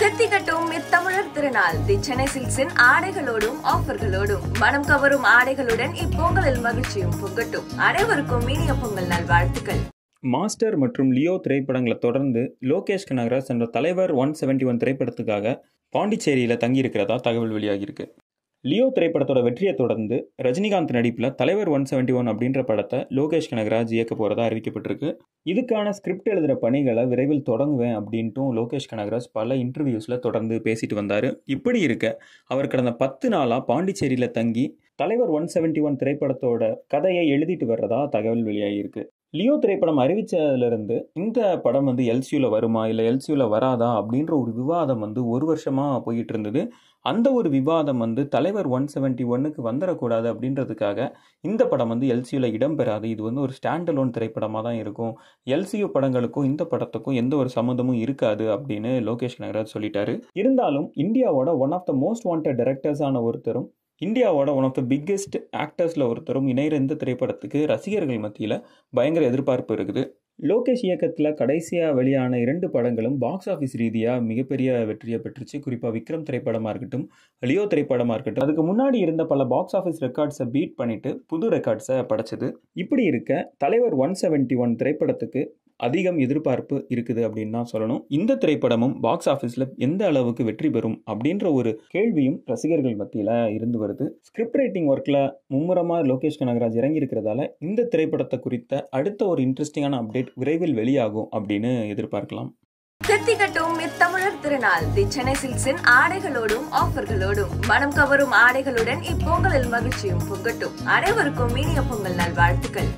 செத்திகட்டும் இத்தமிழர் திருநாள் தி சென்னை சில்க்ஸின் ஆடைகளோடும் ஆஃபர்களோடும் மனம் கவரும் ஆடைகளுடன் இப்பொங்கலில் மகிழ்ச்சியும் பொங்கட்டும். அனைவருக்கும் இனிய பொங்கல் நல்வாழ்த்துக்கள். மாஸ்டர் மற்றும் லியோ திரைப்படங்களை தொடர்ந்து லோகேஷ் கனகராஜ் என்ற தலைவர் 171 திரைப்படத்துக்காக பாண்டிச்சேரியில் தங்கியிருக்கிறதா தகவல் வெளியாகியிருக்கு. லியோ திரைப்படத்தோட வெற்றியை தொடர்ந்து ரஜினிகாந்த் நடிப்பில் தலைவர் 171 அப்படின்ற படத்தை லோகேஷ் கனகராஜ் இயக்க போகிறதா அறிவிக்கப்பட்டிருக்கு. இதுக்கான ஸ்கிரிப்ட் எழுதுகிற பணிகளை விரைவில் தொடங்குவேன் அப்படின்ட்டும் லோகேஷ் கனகராஜ் பல இன்டர்வியூஸில் தொடர்ந்து பேசிட்டு வந்தார். இப்படி இருக்க அவர் கடந்த 10 நாளாக பாண்டிச்சேரியில் தங்கி தலைவர் 171 திரைப்படத்தோட கதையை எழுதிட்டு வர்றதா தகவல் வெளியாகியிருக்கு. லியோ திரைப்படம் அறிவிச்சதுலேருந்து இந்த படம் எல்சியூவில் வருமா இல்லை எல்சியூவில் வராதா அப்படின்ற ஒரு விவாதம் ஒரு வருஷமாக போயிட்டு இருந்தது. அந்த ஒரு விவாதம் தலைவர் 171க்கு வந்துடக்கூடாது அப்படின்றதுக்காக இந்த படம் எல்சியூவில் இடம்பெறாது. இது ஒரு ஸ்டாண்ட் அலோன் திரைப்படமாக தான் இருக்கும். எல்சியூ படங்களுக்கும் இந்த படத்துக்கும் எந்த ஒரு சம்மந்தமும் இருக்காது அப்படின்னு லோகேஷ் கனகராஜ் சொல்லிட்டாரு. இருந்தாலும் இந்தியாவோட one of the most wanted டைரக்டர்ஸான ஒருத்தரும் இந்தியாவோட ஒன் ஆஃப் த பிக்கெஸ்ட் ஆக்டர்ஸில் ஒருத்தரும் இணைகிற இந்த திரைப்படத்துக்கு ரசிகர்கள் மத்தியில் பயங்கர எதிர்பார்ப்பு இருக்குது. லோகேஷ் இயக்கத்தில் கடைசியாக வெளியான 2 படங்களும் பாக்ஸ் ஆஃபீஸ் ரீதியாக மிகப்பெரிய வெற்றியை பெற்றுச்சு. குறிப்பாக விக்ரம் திரைப்படமாக இருக்கட்டும், லியோ திரைப்படமாக இருக்கட்டும், அதுக்கு முன்னாடி இருந்த பல பாக்ஸ் ஆஃபீஸ் ரெக்கார்ட்ஸை பீட் பண்ணிட்டு புது ரெக்கார்ட்ஸை படைச்சது. இப்படி இருக்க தலைவர் 171 திரைப்படத்துக்கு அதிகம் எதிர்பார்ப்பு இருக்குது அப்படின்னு தான் சொல்லணும். இந்த திரைப்படமும் பாக்ஸ் ஆஃபீஸில் எந்த அளவுக்கு வெற்றி பெறும் அப்படின்ற ஒரு கேள்வியும் ரசிகர்கள் மத்தியில் இருந்து வருது. ஸ்கிரிப்ட் ரைட்டிங் ஒர்க்கில் மும்முரமாக லோகேஷ் கனகராஜ் இறங்கி இருக்கிறதால இந்த திரைப்படத்தை குறித்த அடுத்த ஒரு இன்ட்ரெஸ்டிங்கான அப்டேட் விரைவில் வெளியாகும் அப்படின்னு எதிர்பார்க்கலாம். செத்திகட்டும் இத்தமிழர் திருநாள் தி சென்னை சில்க்ஸின் ஆடைகளோடும் ஆஃபர்களோடும் மனம் கவரும் ஆடைகளுடன் இப்பொங்கலில் மகிழ்ச்சியும் பொங்கட்டும். அனைவருக்கும் இனிய பொங்கல் நல்வாழ்த்துக்கள்.